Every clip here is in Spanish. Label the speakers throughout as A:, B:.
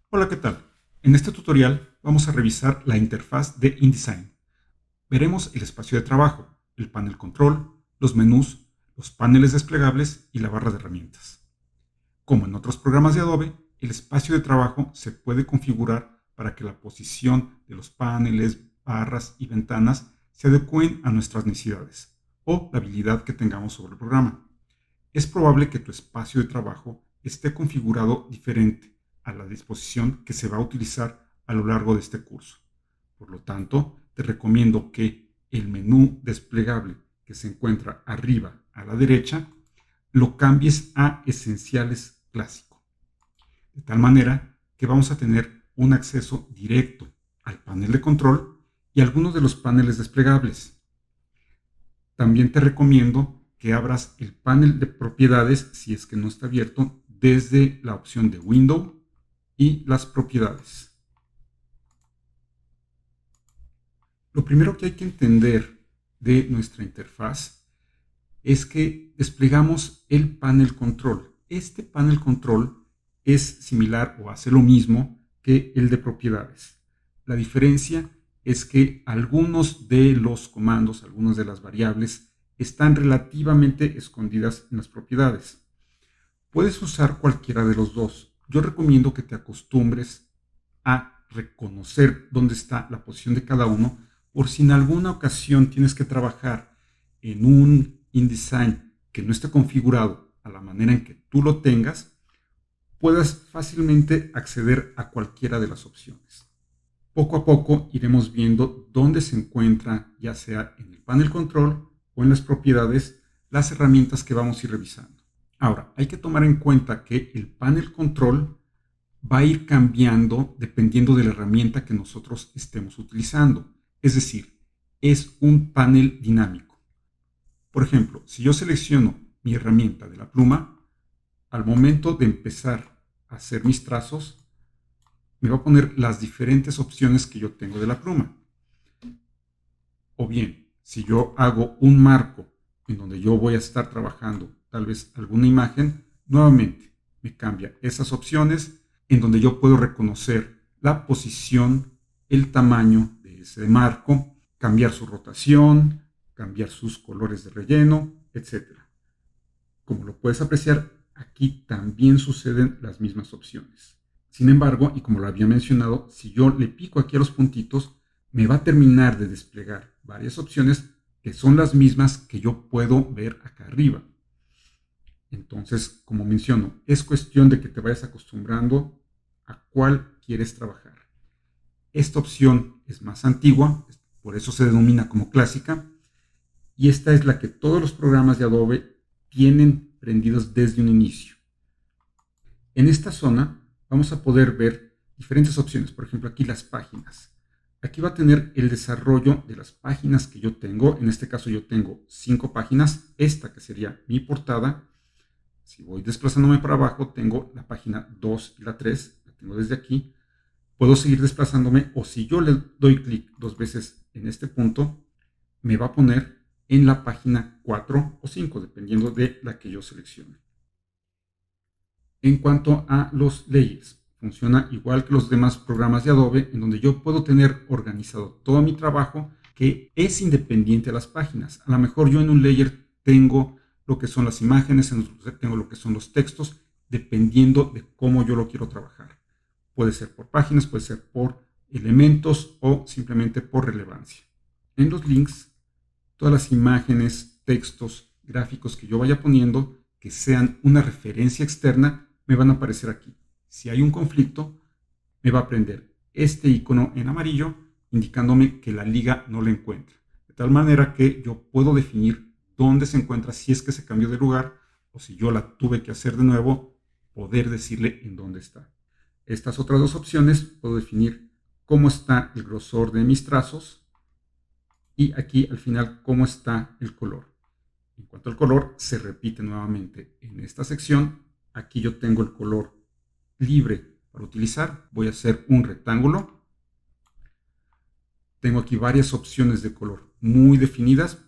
A: Hola, ¿qué tal? En este tutorial vamos a revisar la interfaz de InDesign. Veremos el espacio de trabajo, el panel control, los menús, los paneles desplegables y la barra de herramientas. Como en otros programas de Adobe, el espacio de trabajo se puede configurar para que la posición de los paneles, barras y ventanas se adecúen a nuestras necesidades o la habilidad que tengamos sobre el programa. Es probable que tu espacio de trabajo esté configurado diferente a la disposición que se va a utilizar a lo largo de este curso. Por lo tanto, te recomiendo que el menú desplegable que se encuentra arriba a la derecha lo cambies a Esenciales Clásico, de tal manera que vamos a tener un acceso directo al panel de control y algunos de los paneles desplegables. También te recomiendo que abras el panel de propiedades si es que no está abierto desde la opción de Window y las propiedades. Lo primero que hay que entender de nuestra interfaz es que desplegamos el panel control. Este panel control es similar o hace lo mismo que el de propiedades. La diferencia es que algunos de los comandos, algunas de las variables, están relativamente escondidas en las propiedades. Puedes usar cualquiera de los dos. Yo recomiendo que te acostumbres a reconocer dónde está la posición de cada uno, por si en alguna ocasión tienes que trabajar en un InDesign que no esté configurado a la manera en que tú lo tengas, puedas fácilmente acceder a cualquiera de las opciones. Poco a poco iremos viendo dónde se encuentra, ya sea en el panel control o en las propiedades, las herramientas que vamos a ir revisando. Ahora, hay que tomar en cuenta que el panel control va a ir cambiando dependiendo de la herramienta que nosotros estemos utilizando. Es decir, es un panel dinámico. Por ejemplo, si yo selecciono mi herramienta de la pluma, al momento de empezar a hacer mis trazos, me va a poner las diferentes opciones que yo tengo de la pluma. O bien, si yo hago un marco en donde yo voy a estar trabajando tal vez alguna imagen, nuevamente me cambia esas opciones en donde yo puedo reconocer la posición, el tamaño de ese marco, cambiar su rotación, cambiar sus colores de relleno, etcétera. Como lo puedes apreciar, aquí también suceden las mismas opciones. Sin embargo, y como lo había mencionado, si yo le pico aquí a los puntitos, me va a terminar de desplegar varias opciones que son las mismas que yo puedo ver acá arriba. Entonces, como menciono, es cuestión de que te vayas acostumbrando a cuál quieres trabajar. Esta opción es más antigua, por eso se denomina como clásica, y esta es la que todos los programas de Adobe tienen prendidos desde un inicio. En esta zona vamos a poder ver diferentes opciones, por ejemplo aquí las páginas. Aquí va a tener el desarrollo de las páginas que yo tengo. En este caso yo tengo 5 páginas, esta que sería mi portada. Si voy desplazándome para abajo, tengo la página 2 y la 3, la tengo desde aquí. Puedo seguir desplazándome, o si yo le doy clic 2 veces en este punto, me va a poner en la página 4 o 5, dependiendo de la que yo seleccione. En cuanto a los layers, funciona igual que los demás programas de Adobe, en donde yo puedo tener organizado todo mi trabajo que es independiente a las páginas. A lo mejor yo en un layer tengo lo que son las imágenes, en otro tengo lo que son los textos, dependiendo de cómo yo lo quiero trabajar. Puede ser por páginas, puede ser por elementos o simplemente por relevancia. En los links, todas las imágenes, textos, gráficos que yo vaya poniendo, que sean una referencia externa, me van a aparecer aquí. Si hay un conflicto, me va a prender este icono en amarillo indicándome que la liga no la encuentra. De tal manera que yo puedo definir dónde se encuentra, si es que se cambió de lugar o si yo la tuve que hacer de nuevo, poder decirle en dónde está. Estas otras dos opciones puedo definir cómo está el grosor de mis trazos y aquí al final cómo está el color. En cuanto al color, se repite nuevamente en esta sección. Aquí yo tengo el color libre para utilizar. Voy a hacer un rectángulo. Tengo aquí varias opciones de color muy definidas,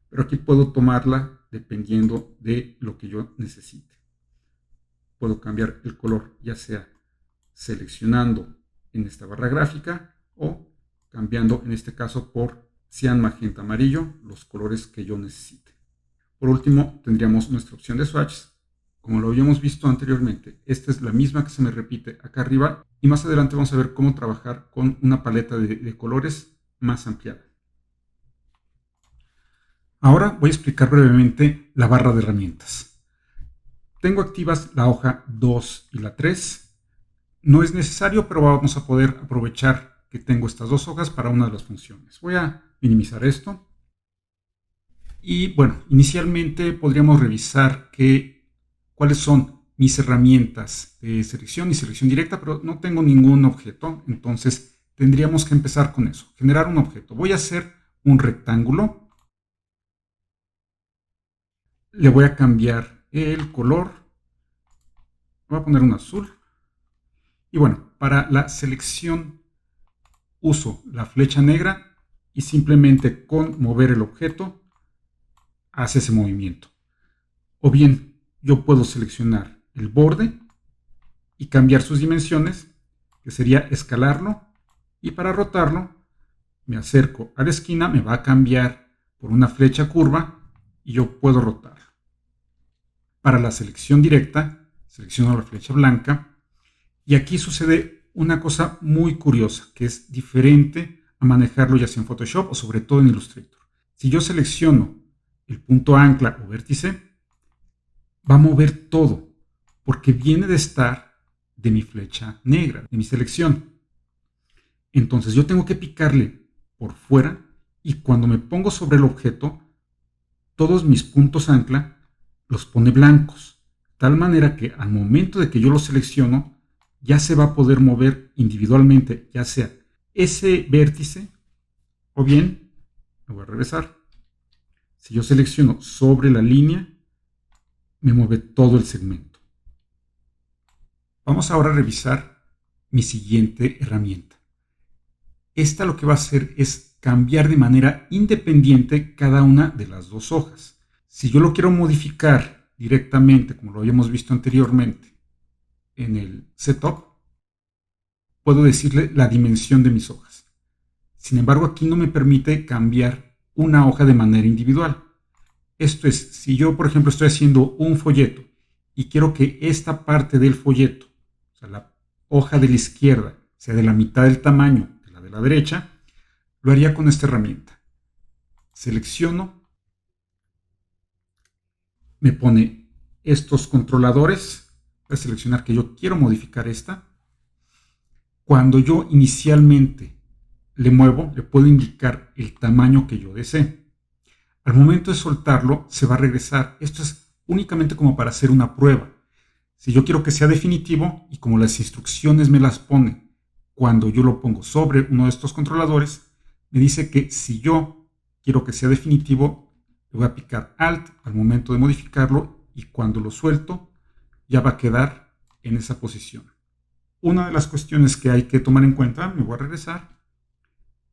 A: pero aquí puedo tomarla dependiendo de lo que yo necesite. Puedo cambiar el color ya sea seleccionando en esta barra gráfica o cambiando en este caso por cian, magenta, amarillo, los colores que yo necesite. Por último, tendríamos nuestra opción de swatches. Como lo habíamos visto anteriormente, esta es la misma que se me repite acá arriba y más adelante vamos a ver cómo trabajar con una paleta de colores más ampliada. Ahora voy a explicar brevemente la barra de herramientas. Tengo activas la hoja 2 y la 3. No es necesario, pero vamos a poder aprovechar que tengo estas dos hojas para una de las funciones. Voy a minimizar esto. Y bueno, inicialmente podríamos revisar cuáles son mis herramientas de selección y selección directa, pero no tengo ningún objeto, entonces tendríamos que empezar con eso, generar un objeto. Voy a hacer un rectángulo, le voy a cambiar el color, voy a poner un azul, y bueno, para la selección uso la flecha negra y simplemente con mover el objeto hace ese movimiento. O bien yo puedo seleccionar el borde y cambiar sus dimensiones, que sería escalarlo, y para rotarlo me acerco a la esquina, me va a cambiar por una flecha curva y yo puedo rotarlo. Para la selección directa, selecciono la flecha blanca y aquí sucede una cosa muy curiosa, que es diferente a manejarlo ya sea en Photoshop o sobre todo en Illustrator. Si yo selecciono el punto ancla o vértice, va a mover todo, porque viene de estar de mi flecha negra, de mi selección. Entonces yo tengo que picarle por fuera y cuando me pongo sobre el objeto, todos mis puntos ancla los pone blancos, tal manera que al momento de que yo los selecciono, ya se va a poder mover individualmente, ya sea ese vértice o bien, me voy a regresar. Si yo selecciono sobre la línea, me mueve todo el segmento. Vamos ahora a revisar mi siguiente herramienta. Esta lo que va a hacer es cambiar de manera independiente cada una de las dos hojas. Si yo lo quiero modificar directamente, como lo habíamos visto anteriormente en el setup, puedo decirle la dimensión de mis hojas. Sin embargo, aquí no me permite cambiar una hoja de manera individual. Esto es, si yo, por ejemplo, estoy haciendo un folleto y quiero que esta parte del folleto, o sea, la hoja de la izquierda, sea de la mitad del tamaño de la derecha, lo haría con esta herramienta. Selecciono, me pone estos controladores, voy a seleccionar que yo quiero modificar esta. Cuando yo inicialmente le muevo, le puedo indicar el tamaño que yo desee. Al momento de soltarlo, se va a regresar. Esto es únicamente como para hacer una prueba. Si yo quiero que sea definitivo y como las instrucciones me las ponen cuando yo lo pongo sobre uno de estos controladores, me dice que si yo quiero que sea definitivo, le voy a picar Alt al momento de modificarlo y cuando lo suelto ya va a quedar en esa posición. Una de las cuestiones que hay que tomar en cuenta, me voy a regresar,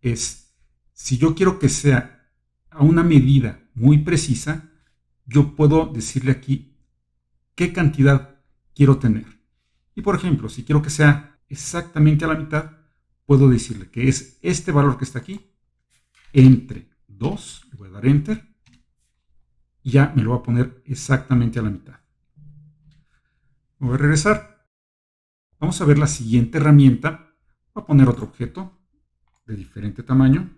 A: es si yo quiero que sea a una medida muy precisa, yo puedo decirle aquí qué cantidad quiero tener. Y por ejemplo, si quiero que sea exactamente a la mitad, puedo decirle que es este valor que está aquí, entre 2, le voy a dar Enter, y ya me lo va a poner exactamente a la mitad. Voy a regresar. Vamos a ver la siguiente herramienta. Voy a poner otro objeto de diferente tamaño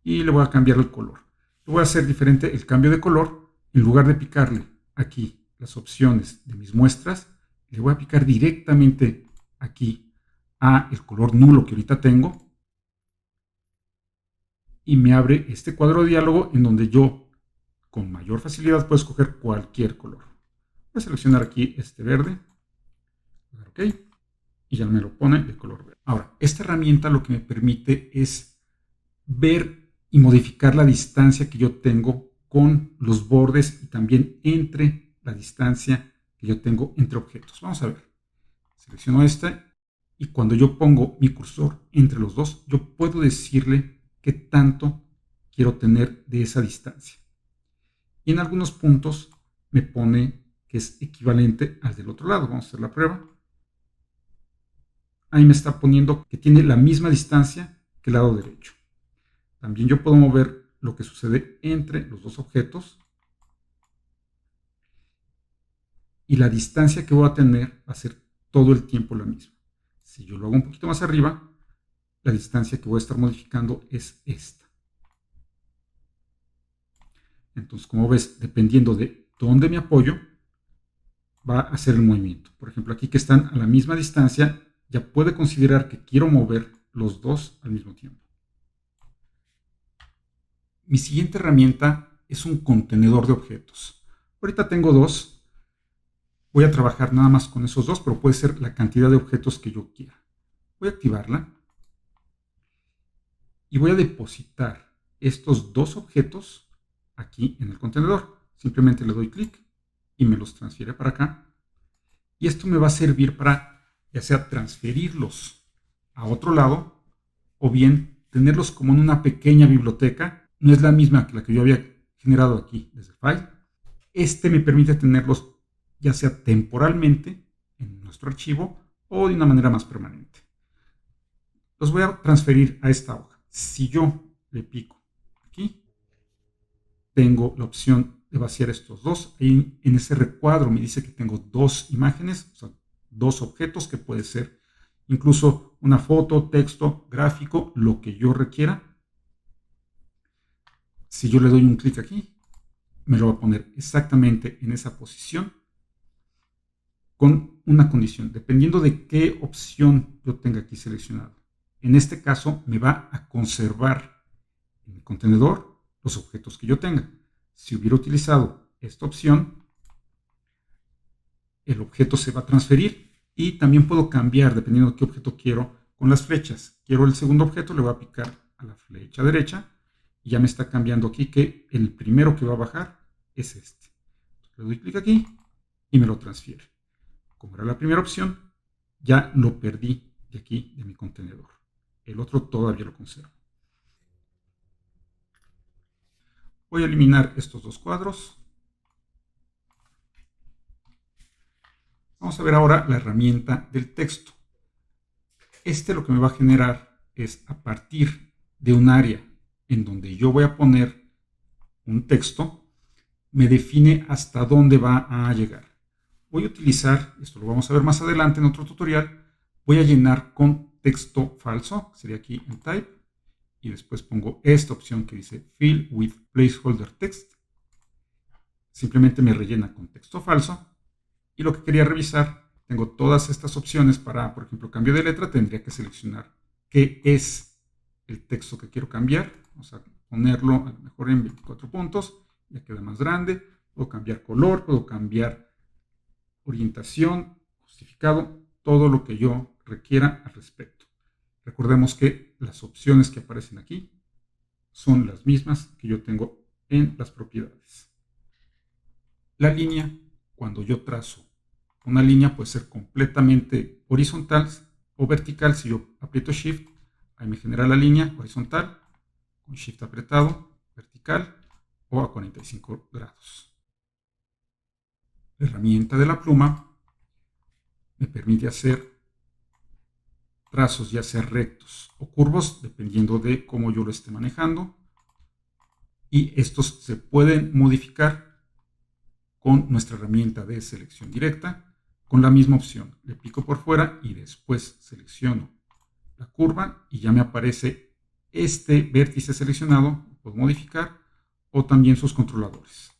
A: y le voy a cambiar el color. Le voy a hacer diferente el cambio de color. En lugar de picarle aquí las opciones de mis muestras, le voy a picar directamente aquí a el color nulo que ahorita tengo y me abre este cuadro de diálogo en donde yo con mayor facilidad puedo escoger cualquier color. Voy a seleccionar aquí este verde, OK, y ya me lo pone de color verde. Ahora, esta herramienta lo que me permite es ver y modificar la distancia que yo tengo con los bordes y también entre la distancia que yo tengo entre objetos. Vamos a ver. Selecciono este y cuando yo pongo mi cursor entre los dos, yo puedo decirle qué tanto quiero tener de esa distancia. Y en algunos puntos me pone que es equivalente al del otro lado. Vamos a hacer la prueba. ahí me está poniendo que tiene la misma distancia que el lado derecho. También yo puedo mover lo que sucede entre los dos objetos y la distancia que voy a tener va a ser todo el tiempo la misma. Si yo lo hago un poquito más arriba, la distancia que voy a estar modificando es esta. Entonces, como ves, dependiendo de dónde me apoyo, va a hacer el movimiento. Por ejemplo, aquí que están a la misma distancia, ya puede considerar que quiero mover los dos al mismo tiempo. Mi siguiente herramienta es un contenedor de objetos. Ahorita tengo dos. Voy a trabajar nada más con esos dos, pero puede ser la cantidad de objetos que yo quiera. Voy a activarla y voy a depositar estos dos objetos aquí en el contenedor. Simplemente le doy clic y me los transfiere para acá. Y esto me va a servir para ya sea transferirlos a otro lado o bien tenerlos como en una pequeña biblioteca. No es la misma que la que yo había generado aquí desde el file. Este me permite tenerlos ya sea temporalmente en nuestro archivo o de una manera más permanente. Los voy a transferir a esta hoja. Si yo le pico aquí, tengo la opción de vaciar estos dos. Ahí en ese recuadro me dice que tengo dos imágenes, o sea, dos objetos que puede ser incluso una foto, texto, gráfico, lo que yo requiera. Si yo le doy un clic aquí, me lo va a poner exactamente en esa posición con una condición, dependiendo de qué opción yo tenga aquí seleccionado. En este caso, me va a conservar en el contenedor los objetos que yo tenga. Si hubiera utilizado esta opción, el objeto se va a transferir y también puedo cambiar, dependiendo de qué objeto quiero, con las flechas. Quiero el segundo objeto, le voy a picar a la flecha derecha y ya me está cambiando aquí que el primero que va a bajar es este. Le doy clic aquí y me lo transfiere. Como era la primera opción, ya lo perdí de aquí, de mi contenedor. El otro todavía lo conservo. Voy a eliminar estos dos cuadros. Vamos a ver ahora la herramienta del texto. Lo que me va a generar es a partir de un área en donde yo voy a poner un texto, me define hasta dónde va a llegar. Voy a utilizar, esto lo vamos a ver más adelante en otro tutorial, voy a llenar con texto falso, sería aquí en Type, y después pongo esta opción que dice Fill with Placeholder Text. Simplemente me rellena con texto falso. Y lo que quería revisar, tengo todas estas opciones para, por ejemplo, cambio de letra, tendría que seleccionar qué es el texto que quiero cambiar. Vamos a ponerlo a lo mejor en 24 puntos, ya queda más grande. Puedo cambiar color, puedo cambiar orientación, justificado, todo lo que yo requiera al respecto. Recordemos que las opciones que aparecen aquí son las mismas que yo tengo en las propiedades. La línea, cuando yo trazo una línea, puede ser completamente horizontal o vertical. Si yo aprieto Shift, ahí me genera la línea horizontal, con Shift apretado, vertical o a 45 grados. La herramienta de la pluma me permite hacer trazos ya sea rectos o curvos, dependiendo de cómo yo lo esté manejando. Y estos se pueden modificar con nuestra herramienta de selección directa, con la misma opción. Le pico por fuera y después selecciono la curva y ya me aparece este vértice seleccionado. Puedo modificar o también sus controladores.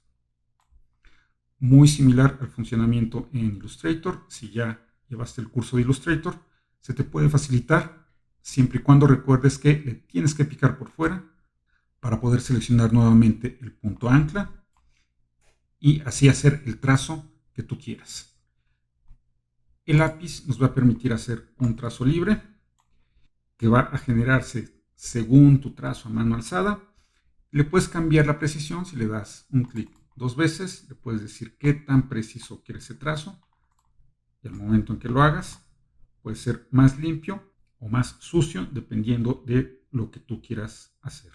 A: Muy similar al funcionamiento en Illustrator. Si ya llevaste el curso de Illustrator, se te puede facilitar siempre y cuando recuerdes que le tienes que picar por fuera para poder seleccionar nuevamente el punto ancla y así hacer el trazo que tú quieras. El lápiz nos va a permitir hacer un trazo libre que va a generarse según tu trazo a mano alzada. Le puedes cambiar la precisión si le das un clic dos veces. Le puedes decir qué tan preciso quieres ese trazo y al momento en que lo hagas puede ser más limpio o más sucio dependiendo de lo que tú quieras hacer.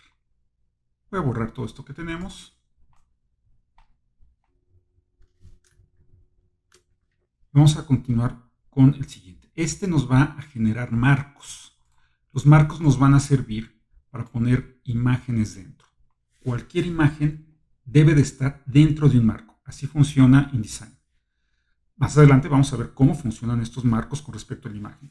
A: Voy a borrar todo esto que tenemos. Vamos a continuar con el siguiente. Este nos va a generar marcos. Los marcos nos van a servir para poner imágenes dentro. Cualquier imagen debe de estar dentro de un marco. Así funciona InDesign. Más adelante vamos a ver cómo funcionan estos marcos con respecto a la imagen.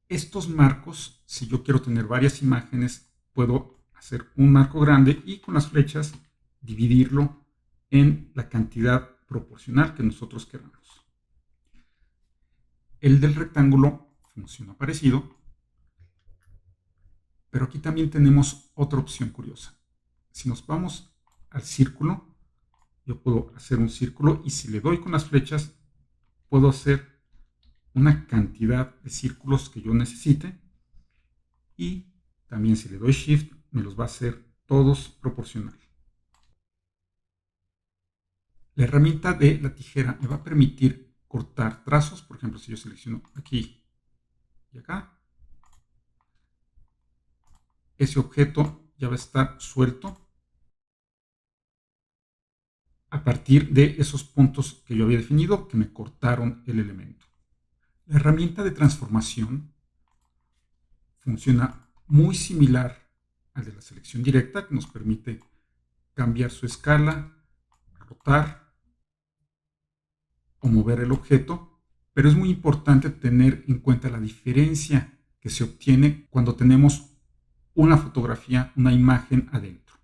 A: Estos marcos, si yo quiero tener varias imágenes, puedo hacer un marco grande y con las flechas dividirlo en la cantidad proporcional que nosotros queramos. El del rectángulo funciona parecido, pero aquí también tenemos otra opción curiosa. Si nos vamos al círculo, yo puedo hacer un círculo y si le doy con las flechas, puedo hacer una cantidad de círculos que yo necesite y también si le doy Shift me los va a hacer todos proporcional. La herramienta de la tijera me va a permitir cortar trazos. Por ejemplo, si yo selecciono aquí y acá, ese objeto ya va a estar suelto a partir de esos puntos que yo había definido que me cortaron el elemento. La herramienta de transformación funciona muy similar al de la selección directa, que nos permite cambiar su escala, rotar o mover el objeto, pero es muy importante tener en cuenta la diferencia que se obtiene cuando tenemos una fotografía, una imagen adentro.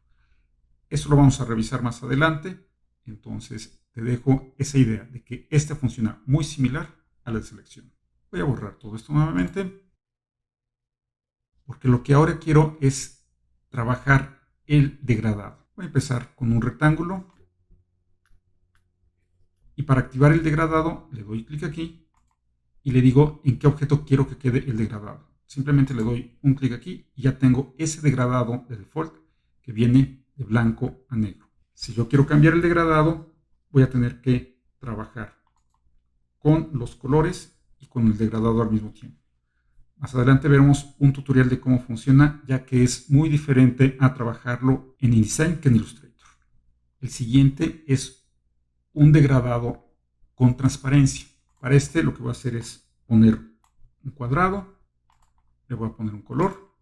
A: Eso lo vamos a revisar más adelante, entonces te dejo esa idea de que esta funciona muy similar a la de selección. Voy a borrar todo esto nuevamente, porque lo que ahora quiero es trabajar el degradado. Voy a empezar con un rectángulo y para activar el degradado le doy clic aquí y le digo en qué objeto quiero que quede el degradado. Simplemente le doy un clic aquí y ya tengo ese degradado de default que viene de blanco a negro. Si yo quiero cambiar el degradado, voy a tener que trabajar con los colores y con el degradado al mismo tiempo. Más adelante veremos un tutorial de cómo funciona, ya que es muy diferente a trabajarlo en InDesign que en Illustrator. El siguiente es un degradado con transparencia. Para este lo que voy a hacer es poner un cuadrado, le voy a poner un color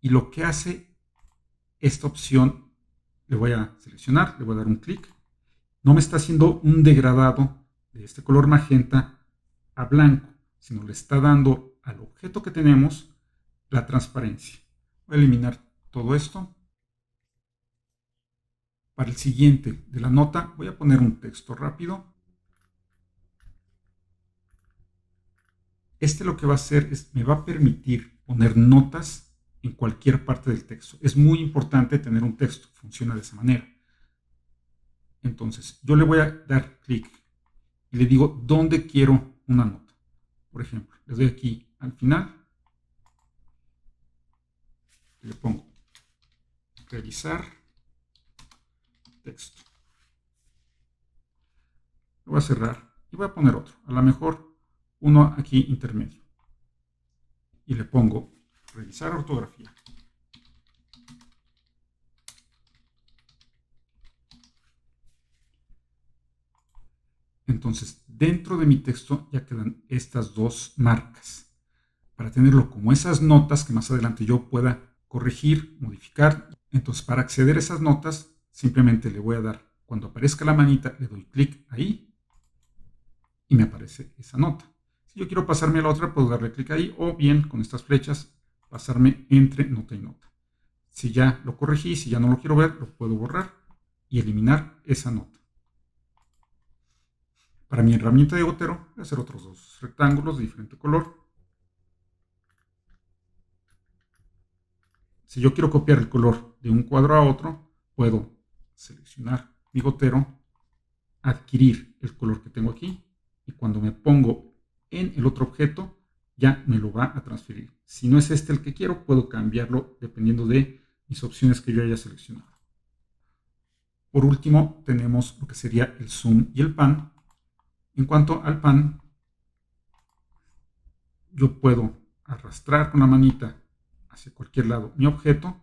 A: y lo que hace esta opción, le voy a seleccionar, le voy a dar un clic. No me está haciendo un degradado de este color magenta a blanco, sino le está dando al objeto que tenemos la transparencia. Voy a eliminar todo esto. Para el siguiente de la nota voy a poner un texto rápido. Este lo que va a hacer es, me va a permitir poner notas en cualquier parte del texto. Es muy importante tener un texto, funciona de esa manera. Entonces, yo le voy a dar clic y le digo dónde quiero una nota. Por ejemplo, le doy aquí al final, le pongo revisar texto. Lo voy a cerrar y voy a poner otro, a lo mejor uno aquí intermedio. Y le pongo revisar ortografía. Entonces, dentro de mi texto ya quedan estas dos marcas. Para tenerlo como esas notas que más adelante yo pueda corregir, modificar. Entonces, para acceder a esas notas, simplemente le voy a dar, cuando aparezca la manita, le doy clic ahí y me aparece esa nota. Si yo quiero pasarme a la otra, puedo darle clic ahí o bien con estas flechas pasarme entre nota y nota. Si ya lo corregí, si ya no lo quiero ver, lo puedo borrar y eliminar esa nota. Para mi herramienta de gotero, voy a hacer otros dos rectángulos de diferente color. Si yo quiero copiar el color de un cuadro a otro, puedo seleccionar mi gotero, adquirir el color que tengo aquí y cuando me pongo en el otro objeto ya me lo va a transferir. Si no es este el que quiero, puedo cambiarlo dependiendo de mis opciones que yo haya seleccionado. Por último, tenemos lo que sería el zoom y el pan. En cuanto al pan, yo puedo arrastrar con la manita hacia cualquier lado mi objeto.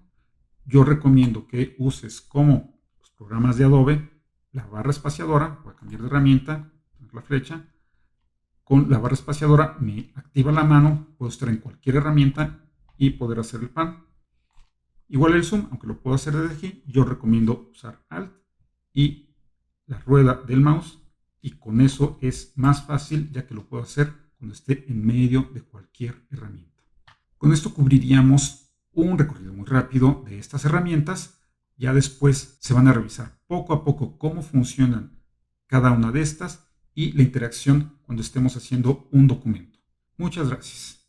A: Yo recomiendo que uses como los programas de Adobe la barra espaciadora. Voy a cambiar de herramienta, poner la flecha, Con la barra espaciadora me activa la mano, puedo estar en cualquier herramienta y poder hacer el pan. Igual el zoom, aunque lo puedo hacer desde aquí, yo recomiendo usar Alt y la rueda del mouse, y con eso es más fácil ya que lo puedo hacer cuando esté en medio de cualquier herramienta. Con esto cubriríamos un recorrido muy rápido de estas herramientas. Ya después se van a revisar poco a poco cómo funcionan cada una de estas y la interacción cuando estemos haciendo un documento. Muchas gracias.